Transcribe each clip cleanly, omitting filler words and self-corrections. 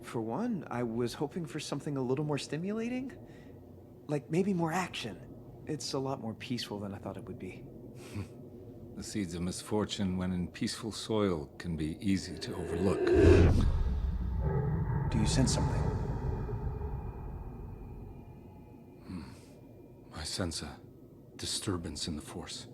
For one, I was hoping for something a little more stimulating. Like maybe more action. It's a lot more peaceful than I thought it would be. The seeds of misfortune, when in peaceful soil, can be easy to overlook. Do you sense something? I sense a disturbance in the Force.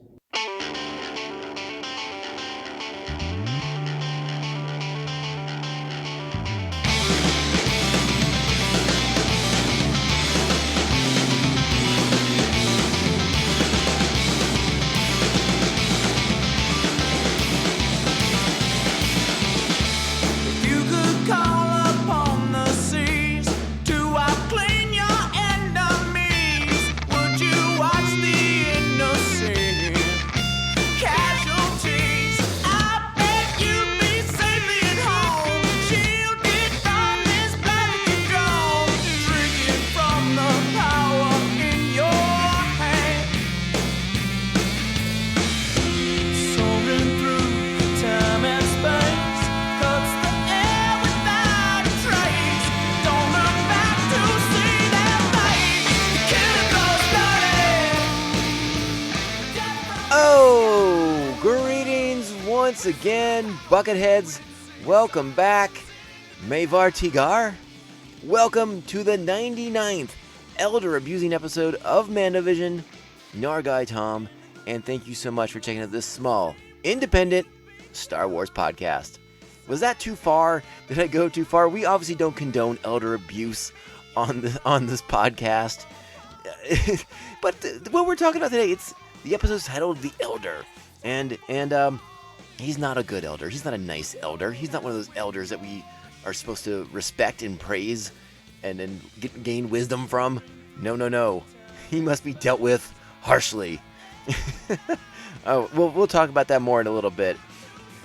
Once again, Bucketheads, welcome back. Mavar Tigar, welcome to the 99th Elder Abusing episode of Mandovision. Nargai Tom, and thank you so much for checking out this small, independent Star Wars podcast. Was that too far? Did I go too far? We obviously don't condone elder abuse on this podcast. But what we're talking about today, it's the episode's titled The Elder. And he's not a good elder. He's not a nice elder. He's not one of those elders that we are supposed to respect and praise and gain wisdom from. No. He must be dealt with harshly. We'll talk about that more in a little bit.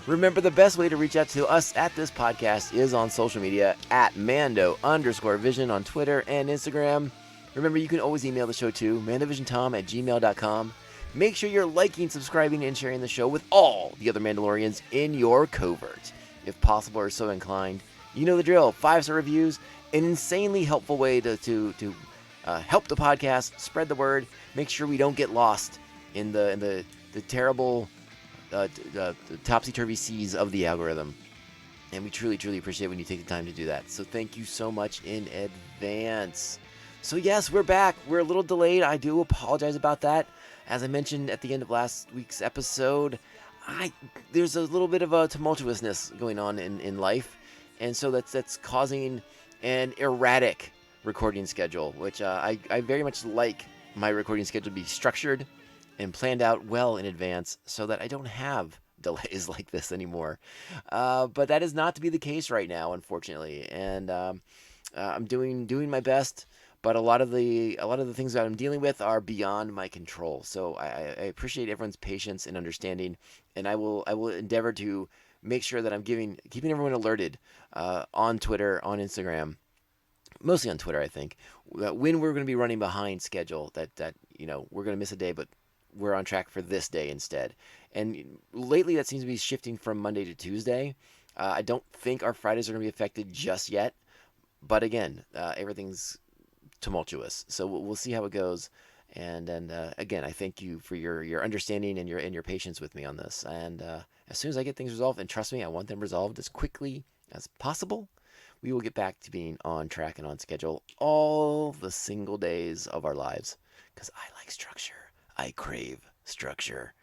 Remember, the best way to reach out to us at this podcast is on social media at Mando_Vision on Twitter and Instagram. Remember, you can always email the show to mandovisiontom@gmail.com. Make sure you're liking, subscribing, and sharing the show with all the other Mandalorians in your covert, if possible or so inclined. You know the drill. 5-star reviews, an insanely helpful way to help the podcast, spread the word, make sure we don't get lost in the terrible topsy-turvy seas of the algorithm. And we truly, truly appreciate when you take the time to do that. So thank you so much in advance. So yes, we're back. We're a little delayed. I do apologize about that. As I mentioned at the end of last week's episode, there's a little bit of a tumultuousness going on in life, and so that's causing an erratic recording schedule, which I very much like my recording schedule to be structured and planned out well in advance so that I don't have delays like this anymore. But that is not to be the case right now, unfortunately, and I'm doing my best. But a lot of the things that I'm dealing with are beyond my control. So I appreciate everyone's patience and understanding, and I will endeavor to make sure that I'm keeping everyone alerted on Twitter, on Instagram, mostly on Twitter, I think, when we're going to be running behind schedule. That we're going to miss a day, but we're on track for this day instead. And lately, that seems to be shifting from Monday to Tuesday. I don't think our Fridays are going to be affected just yet, but again, everything's tumultuous, so we'll see how it goes. And again, I thank you for your understanding and your patience with me on this. And as soon as I get things resolved, and trust me, I want them resolved as quickly as possible, we will get back to being on track and on schedule all the single days of our lives. Because I like structure. I crave structure.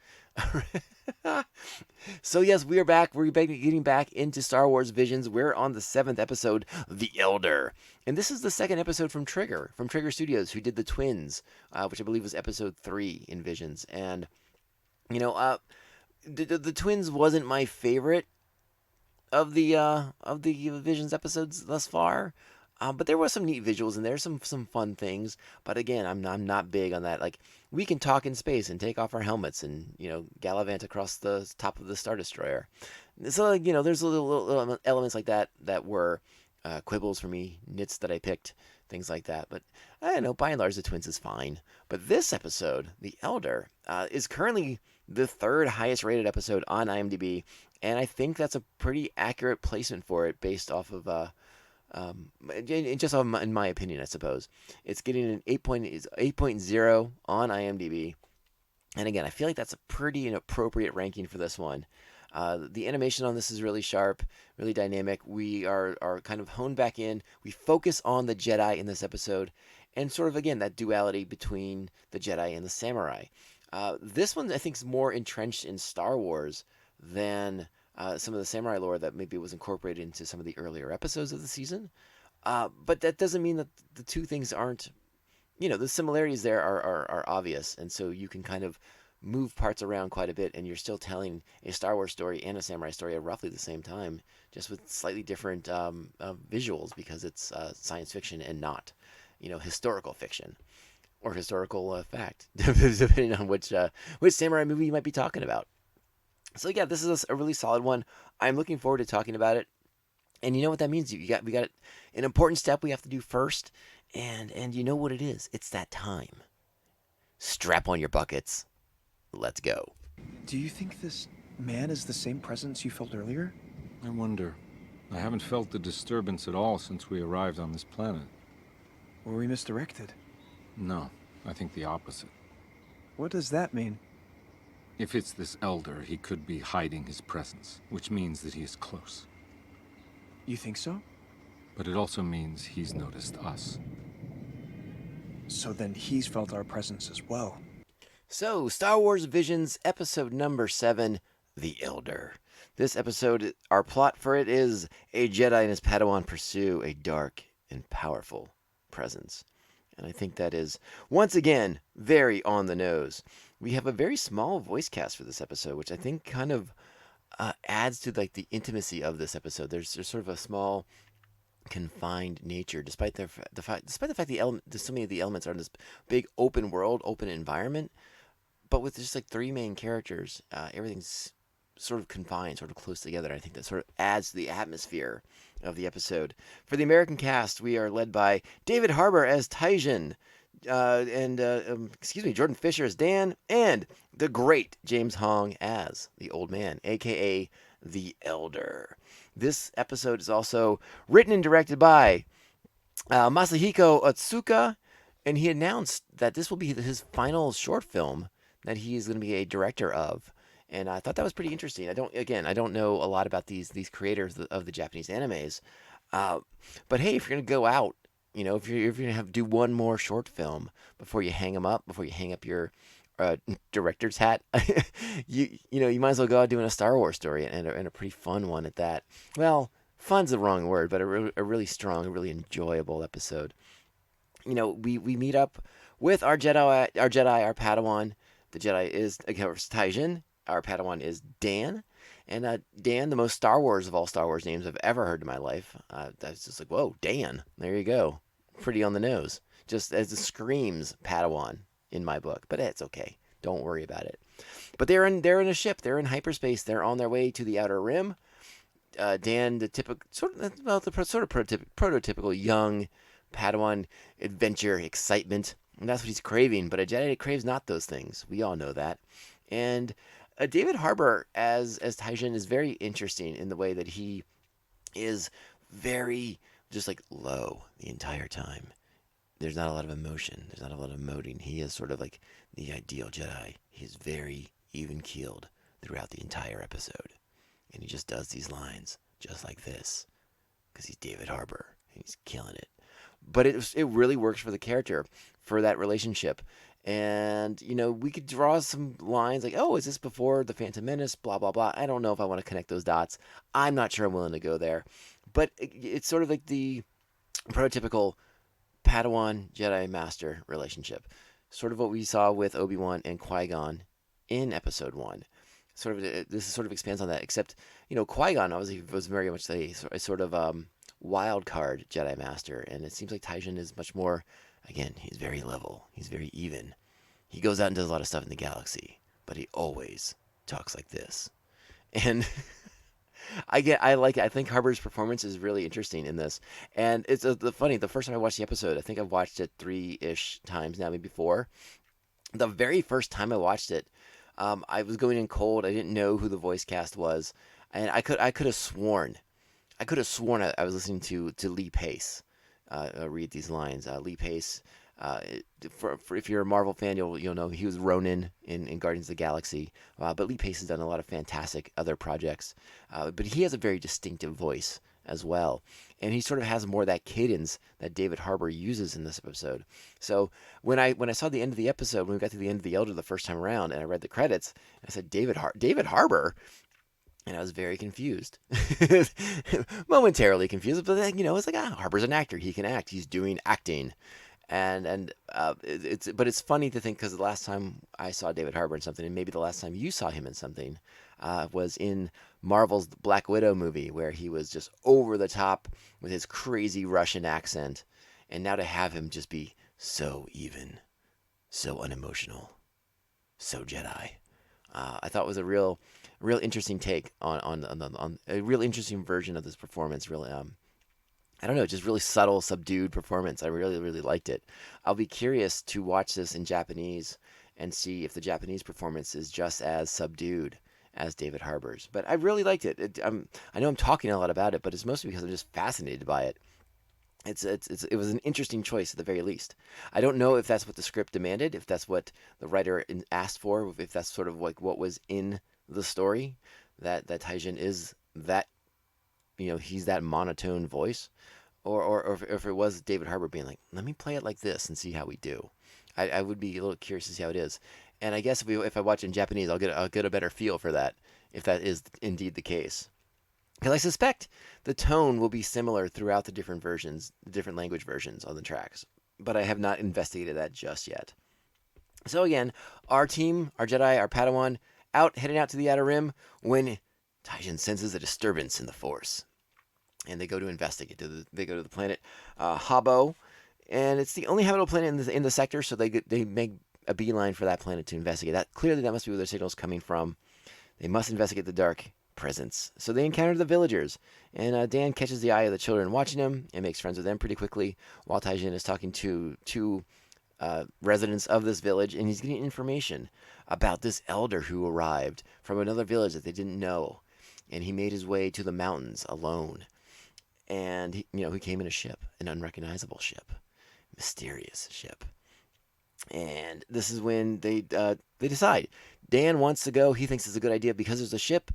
So yes, we are back. We're getting back into Star Wars Visions. We're on the 7th episode, The Elder. And this is the second episode from Trigger Studios, who did The Twins, which I believe was episode 3 in Visions. And, the Twins wasn't my favorite of the Visions episodes thus far. But there were some neat visuals in there, some fun things. But again, I'm not big on that. Like, we can talk in space and take off our helmets and gallivant across the top of the Star Destroyer. So there's little elements like that were quibbles for me, nits that I picked, things like that. But I don't know. By and large, the Twins is fine. But this episode, The Elder, is currently the 3rd highest rated episode on IMDb, and I think that's a pretty accurate placement for it based off of Just in my opinion, I suppose. It's getting an 8.0 on IMDb. And again, I feel like that's a pretty appropriate ranking for this one. The animation on this is really sharp, really dynamic. We are kind of honed back in. We focus on the Jedi in this episode, and sort of, again, that duality between the Jedi and the samurai. This one, I think, is more entrenched in Star Wars than some of the samurai lore that maybe was incorporated into some of the earlier episodes of the season. But that doesn't mean that the two things aren't, the similarities there are obvious. And so you can kind of move parts around quite a bit, and you're still telling a Star Wars story and a samurai story at roughly the same time, just with slightly different visuals, because it's science fiction and not, historical fiction or historical fact, depending on which samurai movie you might be talking about. So yeah, this is a really solid one. I'm looking forward to talking about it. And you know what that means? We got an important step we have to do first, and you know what it is? It's that time. Strap on your buckets. Let's go. Do you think this man is the same presence you felt earlier? I wonder. I haven't felt the disturbance at all since we arrived on this planet. Were we misdirected? No, I think the opposite. What does that mean? If it's this elder, he could be hiding his presence, which means that he is close. You think so? But it also means he's noticed us. So then he's felt our presence as well. So, Star Wars Visions, episode number 7, The Elder. This episode, our plot for it is a Jedi and his Padawan pursue a dark and powerful presence. And I think that is, once again, very on the nose. We have a very small voice cast for this episode, which I think kind of adds to like the intimacy of this episode. There's sort of a small, confined nature, despite the fact so many of the elements are in this big open world, open environment. But with just like 3 main characters, everything's sort of confined, sort of close together. I think that sort of adds to the atmosphere of the episode. For the American cast, we are led by David Harbour as Tyjin, Jordan Fisher as Dan, and the great James Hong as the Old Man, aka the Elder. This episode is also written and directed by Masahiko Otsuka, and he announced that this will be his final short film that he is going to be a director of. And I thought that was pretty interesting. I don't know a lot about these creators of the Japanese animes, but hey, if you're going to go out, if you're going to do one more short film before you hang up your director's hat, you might as well go out doing a Star Wars story, and a pretty fun one at that. Well, fun's the wrong word, but a really strong, a really enjoyable episode. We meet up with our Jedi, our Padawan. The Jedi is, of course, Tyjin. Our Padawan is Dan. And Dan, the most Star Wars of all Star Wars names I've ever heard in my life. That's just like, whoa, Dan. There you go. Pretty on the nose. Just as it screams Padawan in my book. But it's okay. Don't worry about it. But they're in a ship. They're in hyperspace. They're on their way to the Outer Rim. Dan, the prototypical young Padawan adventure excitement. And that's what he's craving. But a Jedi craves not those things. We all know that. And David Harbour as Tyjin is very interesting in the way that he is very just like low the entire time. There's not a lot of emotion. There's not a lot of emoting. He is sort of like the ideal Jedi. He's very even-keeled throughout the entire episode. And he just does these lines just like this because he's David Harbour and he's killing it. But it really works for the character, for that relationship. And, we could draw some lines like, oh, is this before The Phantom Menace? Blah, blah, blah. I don't know if I want to connect those dots. I'm not sure I'm willing to go there. But it's sort of like the prototypical Padawan Jedi Master relationship. Sort of what we saw with Obi-Wan and Qui-Gon in Episode 1. This sort of expands on that, except, Qui-Gon obviously was very much a sort of wild card Jedi Master. And it seems like Tyjin is much more... Again, he's very level. He's very even. He goes out and does a lot of stuff in the galaxy, but he always talks like this. And I like it. I think Harbour's performance is really interesting in this. And it's funny. The first time I watched the episode, I think I've watched it 3-ish times now, maybe 4. The very first time I watched it, I was going in cold. I didn't know who the voice cast was, and I could have sworn I could have sworn I was listening to Lee Pace read these lines. Lee Pace, uh, for if you're a Marvel fan, you'll know he was Ronin in Guardians of the Galaxy. But Lee Pace has done a lot of fantastic other projects. But he has a very distinctive voice as well, and he sort of has more of that cadence that David Harbour uses in this episode. So when I saw the end of the episode, when we got to the end of the Elder the first time around, and I read the credits, I said David Harbour. And I was very confused, momentarily confused. But then, it's like, Harper's an actor; he can act. He's doing acting, it's funny to think, because the last time I saw David Harbour in something, and maybe the last time you saw him in something, was in Marvel's Black Widow movie, where he was just over the top with his crazy Russian accent, and now to have him just be so even, so unemotional, so Jedi, I thought was a real interesting take on a real interesting version of this performance. Really, I don't know, just really subtle, subdued performance. I really, really liked it. I'll be curious to watch this in Japanese and see if the Japanese performance is just as subdued as David Harbour's. But I really liked it. I know I'm talking a lot about it, but it's mostly because I'm just fascinated by it. It was an interesting choice at the very least. I don't know if that's what the script demanded, if that's what the writer asked for, if that's sort of like what was in the story, that Taijin is that, he's that monotone voice, or if it was David Harbour being like, let me play it like this and see how we do. I would be a little curious to see how it is, and I guess if I watch it in Japanese, I'll get a better feel for that, if that is indeed the case. Because I suspect the tone will be similar throughout the different versions, the different language versions on the tracks, but I have not investigated that just yet. So again, our team, our Jedi, our Padawan, heading out to the Outer Rim when Taijin senses a disturbance in the Force, and they go to investigate. They go to the planet Habo, and it's the only habitable planet in the sector, so they make a beeline for that planet to investigate. That must be where their signal's coming from. They must investigate the dark presence. So they encounter the villagers, and Dan catches the eye of the children watching him and makes friends with them pretty quickly, while Taijin is talking to two residents of this village, and he's getting information about this elder who arrived from another village that they didn't know, and he made his way to the mountains alone, and he came in a ship, an unrecognizable ship, mysterious ship. And this is when they decide. Dan wants to go. He thinks it's a good idea because there's a ship.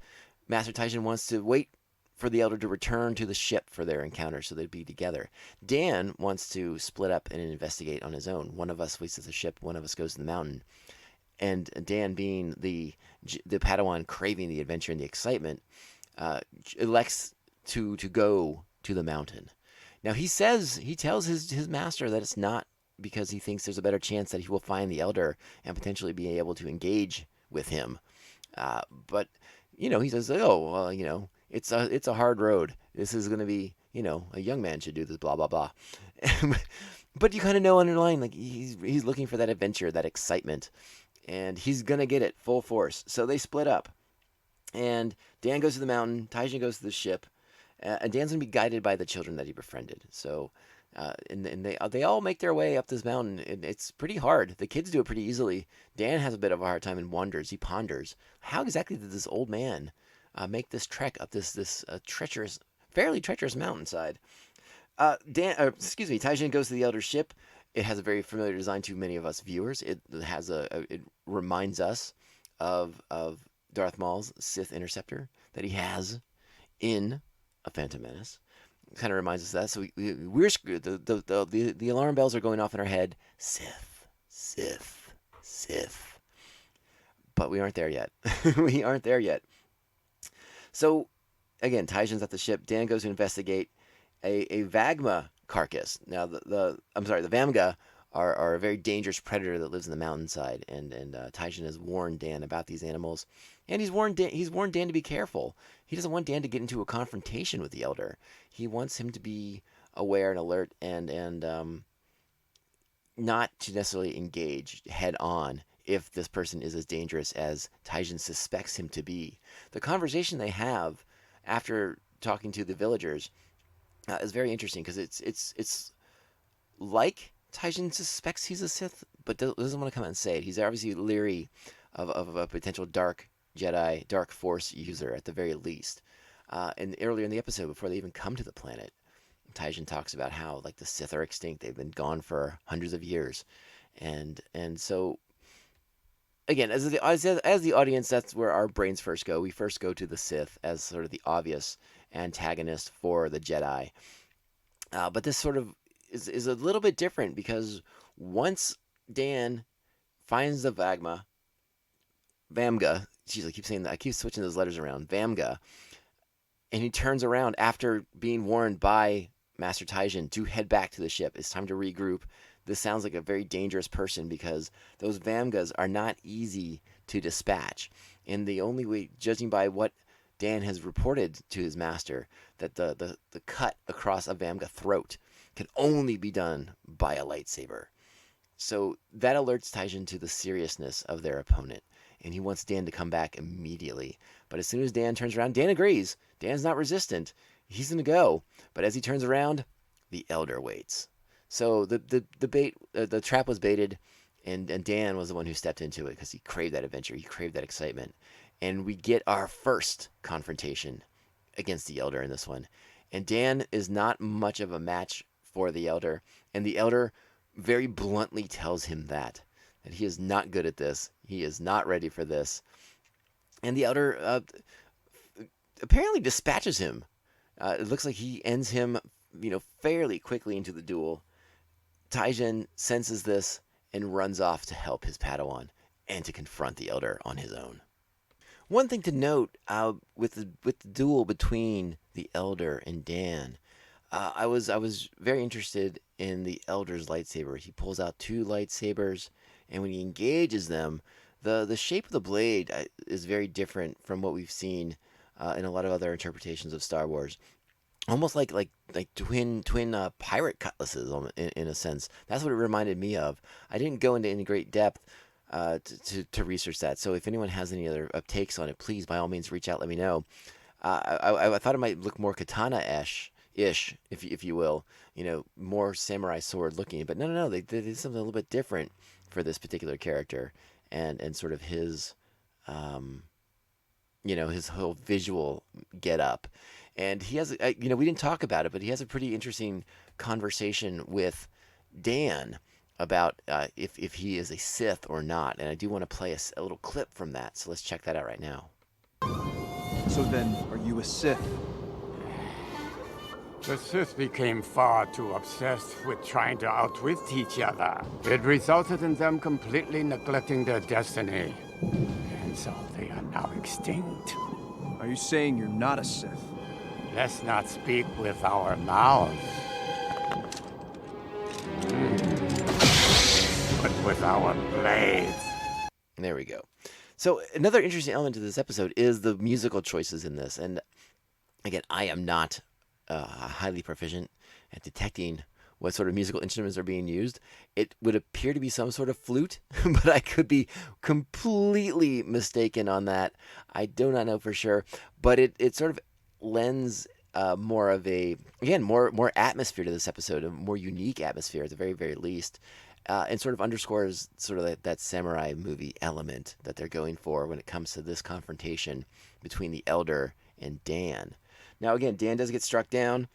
Master Taijin wants to wait for the Elder to return to the ship for their encounter, so they'd be together. Dan wants to split up and investigate on his own. One of us waits at the ship, one of us goes to the mountain. And Dan, being the Padawan craving the adventure and the excitement, elects to go to the mountain. Now he tells his master that it's not because he thinks there's a better chance that he will find the Elder and potentially be able to engage with him. But he says, oh, well, it's a hard road. This is going to be, a young man should do this, blah, blah, blah. But you kind of know underlying, like, he's looking for that adventure, that excitement, and he's going to get it full force. So they split up, and Dan goes to the mountain, Taijin goes to the ship, and Dan's going to be guided by the children that he befriended. So, and they all make their way up this mountain, and it's pretty hard. The kids do it pretty easily. Dan has a bit of a hard time and wonders. He ponders, how exactly did this old man make this trek up this fairly treacherous mountainside? Taijin goes to the Elder's ship. It has a very familiar design to many of us viewers. It reminds us of Darth Maul's Sith Interceptor that he has in A Phantom Menace. Kind of reminds us of that. So we're screwed. The alarm bells are going off in our head. Sith, Sith, Sith. But we aren't there yet. We aren't there yet. So again, Taijin's at the ship. Dan goes to investigate a Vagma carcass. Now the Vamga are a very dangerous predator that lives in the mountainside, and Taijin has warned Dan about these animals, and he's warned Dan to be careful. He doesn't want Dan to get into a confrontation with the Elder. He wants him to be aware and alert, and not to necessarily engage head on if this person is as dangerous as Taijin suspects him to be. The conversation they have after talking to the villagers is very interesting, because it's like Taijin suspects he's a Sith, but doesn't want to come out and say it. He's obviously leery of a potential dark Jedi, dark Force user at the very least. And earlier in the episode, before they even come to the planet, Taijin talks about how like the Sith are extinct. They've been gone for hundreds of years, and so again, as the audience, that's where our brains first go. We first go to the Sith as sort of the obvious antagonist for the Jedi. But this sort of is a little bit different because once Dan finds the Vamga, jeez, I keep saying that. I keep switching those letters around. Vamga, and he turns around after being warned by Master Taijin to head back to the ship. It's time to regroup. This sounds like a very dangerous person because those Vamgas are not easy to dispatch. And the only way, judging by what Dan has reported to his master, that the cut across a Vamga throat can only be done by a lightsaber. So that alerts Taijin to the seriousness of their opponent, and he wants Dan to come back immediately. But as soon as Dan turns around, Dan agrees. Dan's not resistant. He's going to go. But as he turns around, the Elder waits. So the trap was baited, and Dan was the one who stepped into it because he craved that adventure. He craved that excitement. And we get our first confrontation against the Elder in this one. And Dan is not much of a match for the Elder. And the Elder very bluntly tells him that he is not good at this. He is not ready for this. And the Elder apparently dispatches him. It looks like he ends him, fairly quickly into the duel. Taijin senses this and runs off to help his Padawan and to confront the Elder on his own. One thing to note with the duel between the Elder and Dan, I was very interested in the Elder's lightsaber. He pulls out two lightsabers, and when he engages them, the shape of the blade is very different from what we've seen in a lot of other interpretations of Star Wars. Almost like twin pirate cutlasses in a sense. That's what it reminded me of. I didn't go into any great depth to research that. So if anyone has any other takes on it, please by all means reach out. Let me know. I thought it might look more katana-ish, if you will, more samurai sword looking. But no, they did something a little bit different for this particular character and sort of his his whole visual get up. And he has, we didn't talk about it, but he has a pretty interesting conversation with Dan about if he is a Sith or not. And I do want to play a little clip from that. So let's check that out right now. So then, are you a Sith? The Sith became far too obsessed with trying to outwit each other. It resulted in them completely neglecting their destiny. And so they are now extinct. Are you saying you're not a Sith? Let's not speak with our mouths, but with our blades. There we go. So another interesting element to this episode is the musical choices in this. And again, I am not highly proficient at detecting what sort of musical instruments are being used. It would appear to be some sort of flute, but I could be completely mistaken on that. I do not know for sure, but it sort of lends more of more atmosphere to this episode, a more unique atmosphere at the very, very least, and sort of underscores sort of that samurai movie element that they're going for when it comes to this confrontation between the Elder and Dan. Now, again, Dan does get struck down,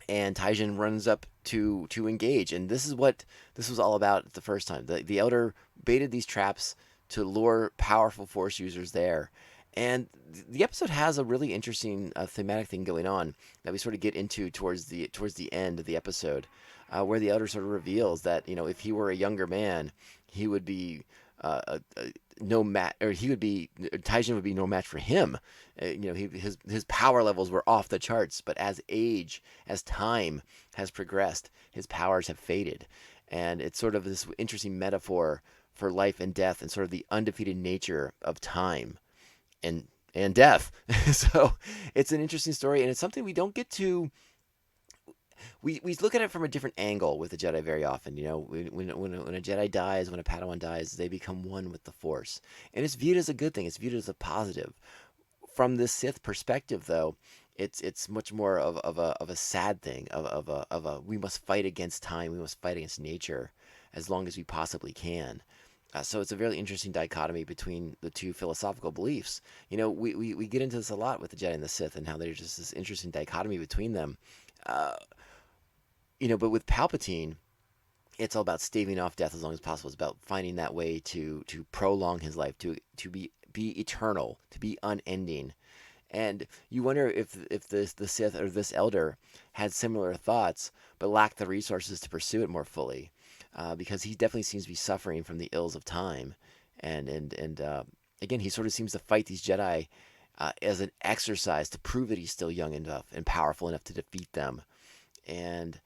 and Taijin runs up to engage, and this is what this was all about the first time. The Elder baited these traps to lure powerful Force users there. And the episode has a really interesting thematic thing going on that we sort of get into towards the end of the episode, where the Elder sort of reveals that if he were a younger man, he would be Taijin would be no match for him. His power levels were off the charts, but as time has progressed, his powers have faded, and it's sort of this interesting metaphor for life and death and sort of the undefeated nature of time and death. So it's an interesting story, and it's something we don't get to. We look at it from a different angle with the Jedi very often. When a Jedi dies, when a Padawan dies, they become one with the Force, and it's viewed as a good thing. It's viewed as a positive. From the Sith perspective, though, it's much more of a sad thing. Of a we must fight against time. We must fight against nature as long as we possibly can. So it's a really interesting dichotomy between the two philosophical beliefs. We get into this a lot with the Jedi and the Sith and how there's just this interesting dichotomy between them. Uh, but with Palpatine, it's all about staving off death as long as possible. It's about finding that way to prolong his life, to be eternal, to be unending. And you wonder if the Sith or this elder had similar thoughts, but lacked the resources to pursue it more fully, because he definitely seems to be suffering from the ills of time, and again, he sort of seems to fight these Jedi as an exercise to prove that he's still young enough and powerful enough to defeat them. And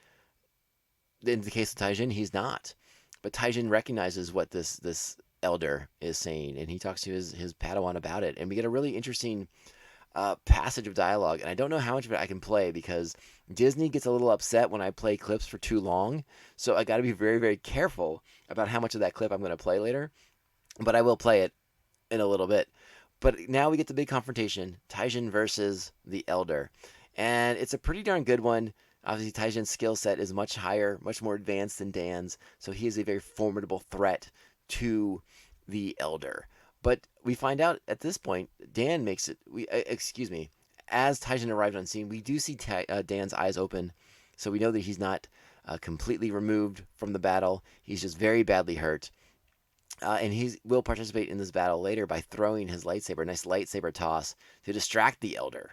in the case of Taijin, he's not. But Taijin recognizes what this elder is saying, and he talks to his Padawan about it, and we get a really interesting passage of dialogue, and I don't know how much of it I can play because Disney gets a little upset when I play clips for too long, so I got to be very, very careful about how much of that clip I'm going to play later, but I will play it in a little bit. But now we get the big confrontation, Taijin versus the Elder, and it's a pretty darn good one. Obviously, Taijin's skill set is much higher, much more advanced than Dan's, so he is a very formidable threat to the Elder. But we find out at this point, Dan makes it. Excuse me. As Taijin arrives on scene, we do see Dan's eyes open, so we know that he's not completely removed from the battle. He's just very badly hurt, and he will participate in this battle later by throwing his lightsaber, a nice lightsaber toss, to distract the Elder,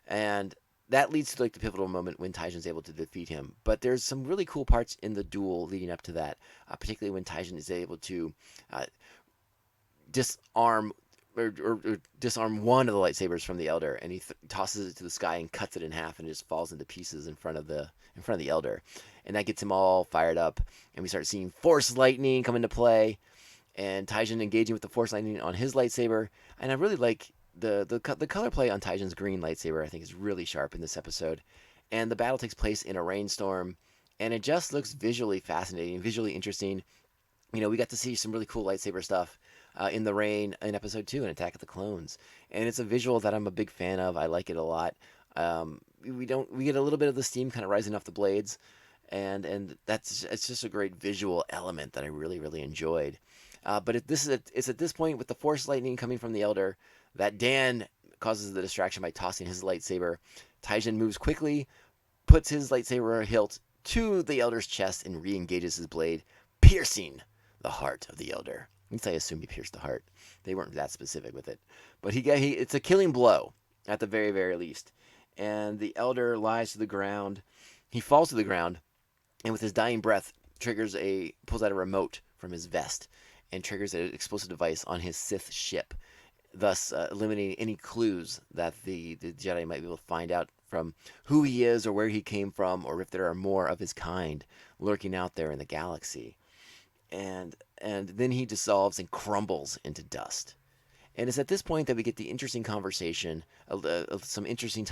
and that leads to the pivotal moment when Taijin's able to defeat him. But there's some really cool parts in the duel leading up to that, particularly when Taijin is able to disarm disarm one of the lightsabers from the Elder, and he tosses it to the sky and cuts it in half, and it just falls into pieces in front of the Elder, and that gets him all fired up, and we start seeing Force lightning come into play, and Taijin engaging with the Force lightning on his lightsaber, and I really like the color play on Taijin's green lightsaber. I think is really sharp in this episode, and the battle takes place in a rainstorm, and it just looks visually fascinating, visually interesting. We got to see some really cool lightsaber stuff in the rain in episode 2 in Attack of the Clones, and it's a visual that I'm a big fan of. I like it a lot. We get a little bit of the steam kind of rising off the blades, and it's just a great visual element that I really, really enjoyed. But it's at this point with the Force lightning coming from the Elder that Dan causes the distraction by tossing his lightsaber. Taijin moves quickly, puts his lightsaber hilt to the Elder's chest, and re-engages his blade, piercing the heart of the Elder. At least I assume he pierced the heart. They weren't that specific with it. But it's a killing blow, at the very, very least. And the Elder lies to the ground. He falls to the ground, and with his dying breath, pulls out a remote from his vest, and triggers an explosive device on his Sith ship, thus eliminating any clues that the Jedi might be able to find out from who he is or where he came from, or if there are more of his kind lurking out there in the galaxy. And then he dissolves and crumbles into dust. And it's at this point that we get the interesting conversation, some interesting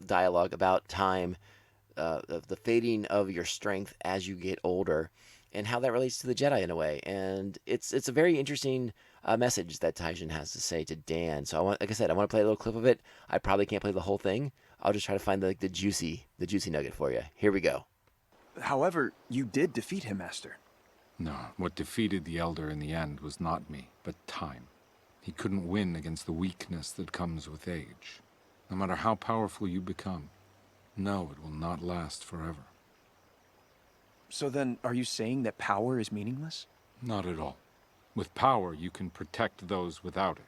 dialogue about time, the fading of your strength as you get older, and how that relates to the Jedi in a way. And it's a very interesting message that Taijin has to say to Dan. So like I said, I want to play a little clip of it. I probably can't play the whole thing. I'll just try to find the juicy nugget for you. Here we go. However, you did defeat him, Master. No, what defeated the Elder in the end was not me, but time. He couldn't win against the weakness that comes with age. No matter how powerful you become, no, it will not last forever. So then, are you saying that power is meaningless? Not at all. With power, you can protect those without it.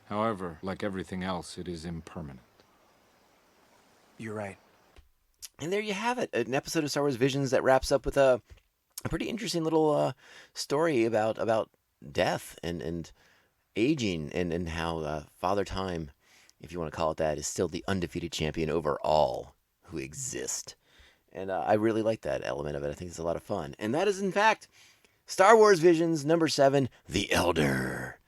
However, like everything else, it is impermanent. You're right. And there you have it, an episode of Star Wars Visions that wraps up with a pretty interesting little story about death and aging, and how Father Time, if you want to call it that, is still the undefeated champion over all who exist. And I really like that element of it. I think it's a lot of fun. And that is, in fact, Star Wars Visions number 7, The Elder.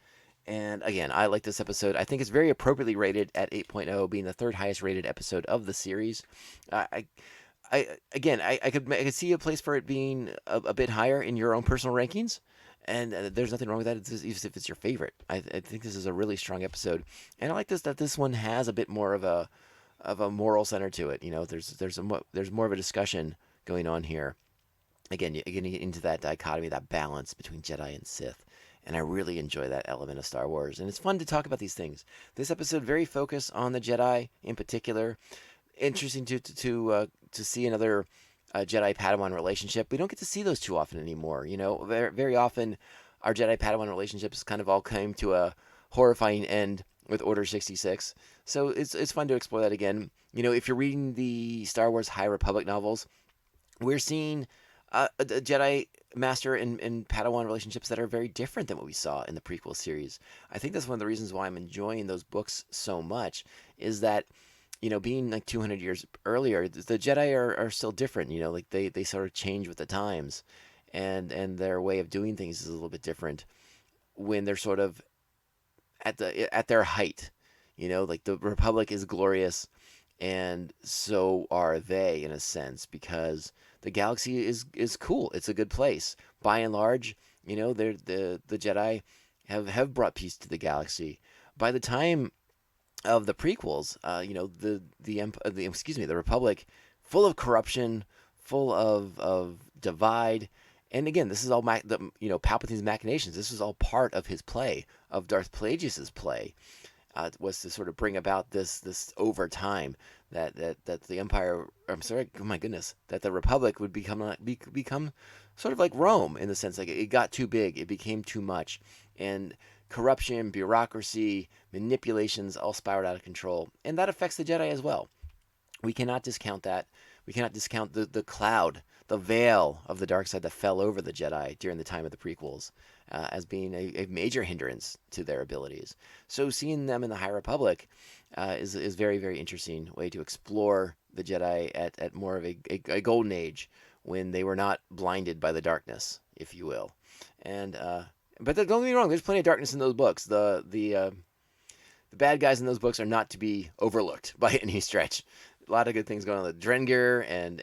And again, I like this episode. I think it's very appropriately rated at 8.0, being the third highest rated episode of the series. I could see a place for it being a bit higher in your own personal rankings, and there's nothing wrong with that. Even if it's your favorite, I think this is a really strong episode, and I like that this one has a bit more of a moral center to it. There's more of a discussion going on here, again, you're getting into that dichotomy, that balance between Jedi and Sith. And I really enjoy that element of Star Wars. And it's fun to talk about these things. This episode very focused on the Jedi in particular. Interesting to see another Jedi Padawan relationship. We don't get to see those too often anymore. You know, very, very often our Jedi Padawan relationships kind of all came to a horrifying end with Order 66. So it's fun to explore that again. You know, if you're reading the Star Wars High Republic novels, we're seeing a Jedi Master and Padawan relationships that are very different than what we saw in the prequel series. I think that's one of the reasons why I'm enjoying those books so much, is that, you know, being like 200 years earlier, the Jedi are still different. You know, like they sort of change with the times, and their way of doing things is a little bit different when they're sort of at their height. You know, like the Republic is glorious, and so are they in a sense, because the galaxy is cool. It's a good place by and large. You know, the Jedi have brought peace to the galaxy. By the time of the prequels, you know, the Republic, full of corruption, full of divide. And again, this is all Palpatine's machinations. This is all part of his play, of Darth Plagueis's play, was to sort of bring about this over time, that the Empire, I'm sorry, oh my goodness, that the Republic would become sort of like Rome, in the sense like it got too big, it became too much, and corruption, bureaucracy, manipulations all spiraled out of control, and that affects the Jedi as well. We cannot discount that. We cannot discount the cloud, the veil of the dark side that fell over the Jedi during the time of the prequels, as being a major hindrance to their abilities. So seeing them in the High Republic is very, very interesting way to explore the Jedi at more of a golden age, when they were not blinded by the darkness, if you will. And but don't get me wrong, there's plenty of darkness in those books. The bad guys in those books are not to be overlooked by any stretch. A lot of good things going on. The Drengir and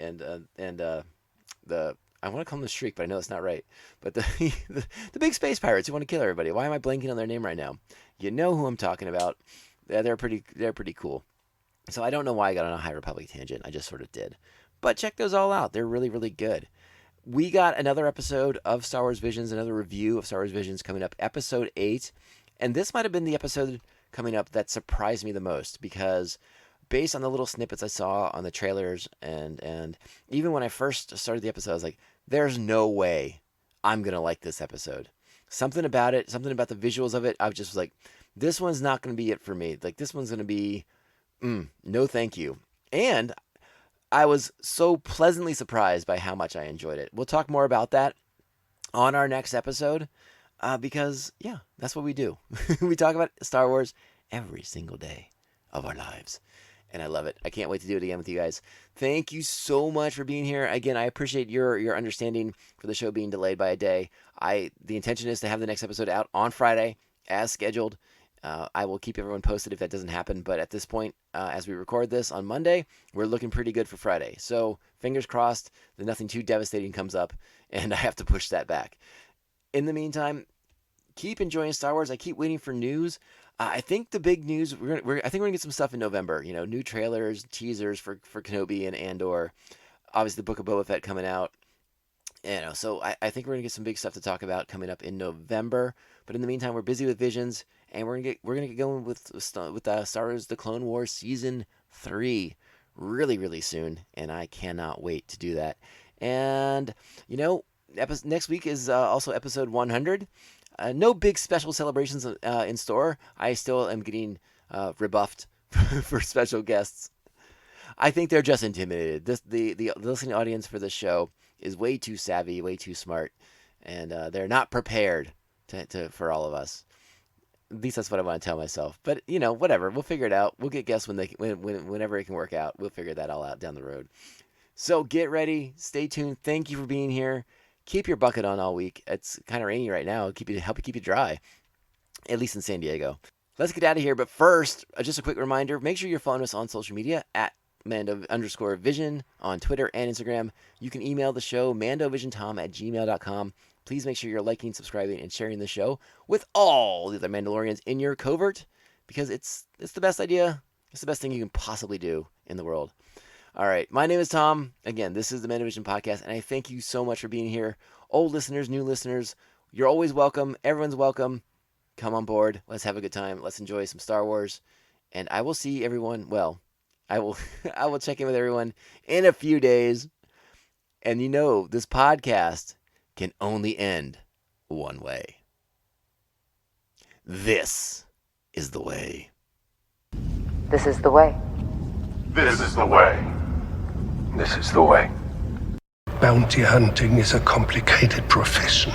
the, I want to call them the Shriek, but I know it's not right. But the big space pirates who want to kill everybody. Why am I blanking on their name right now? You know who I'm talking about. They're pretty cool. So I don't know why I got on a High Republic tangent. I just sort of did. But check those all out. They're really, really good. We got another episode of Star Wars Visions, another review of Star Wars Visions coming up, episode 8. And this might have been the episode coming up that surprised me the most, because based on the little snippets I saw on the trailers, and even when I first started the episode, I was like, there's no way I'm going to like this episode. Something about it, something about the visuals of it, I was just like, this one's not going to be it for me. Like, this one's going to be, no thank you. And I was so pleasantly surprised by how much I enjoyed it. We'll talk more about that on our next episode, because, yeah, that's what we do. We talk about Star Wars every single day of our lives. And I love it. I can't wait to do it again with you guys. Thank you so much for being here. Again, I appreciate your understanding for the show being delayed by a day. The intention is to have the next episode out on Friday, as scheduled. I will keep everyone posted if that doesn't happen. But at this point, as we record this on Monday, we're looking pretty good for Friday. So fingers crossed that nothing too devastating comes up and I have to push that back. In the meantime, keep enjoying Star Wars. I keep waiting for news. I think the big news, I think we're gonna get some stuff in November. You know, new trailers, teasers for Kenobi and Andor. Obviously, the Book of Boba Fett coming out. You know, so I think we're gonna get some big stuff to talk about coming up in November. But in the meantime, we're busy with Visions, and we're gonna get going with Star Wars: The Clone Wars Season 3 really, really soon, and I cannot wait to do that. And you know, next week is also episode 100. No big special celebrations in store. I still am getting rebuffed for special guests. I think they're just intimidated. The listening audience for this show is way too savvy, way too smart, and they're not prepared for all of us. At least that's what I want to tell myself. But you know, whatever. We'll figure it out. We'll get guests whenever it can work out. We'll figure that all out down the road. So get ready. Stay tuned. Thank you for being here. Keep your bucket on all week. It's kind of rainy right now. Help you keep you dry, at least in San Diego. Let's get out of here. But first, just a quick reminder, make sure you're following us on social media at Mando_Vision on Twitter and Instagram. You can email the show, mandovisiontom@gmail.com. Please make sure you're liking, subscribing, and sharing the show with all the other Mandalorians in your covert, because it's the best idea. It's the best thing you can possibly do in the world. All right. My name is Tom. Again, this is the Mandovision Podcast, and I thank you so much for being here. Old listeners, new listeners, you're always welcome. Everyone's welcome. Come on board. Let's have a good time. Let's enjoy some Star Wars. And I will see everyone. Well, I will I will check in with everyone in a few days. And you know, this podcast can only end one way. This is the way. This is the way. This is the way. This is the way. Bounty hunting is a complicated profession.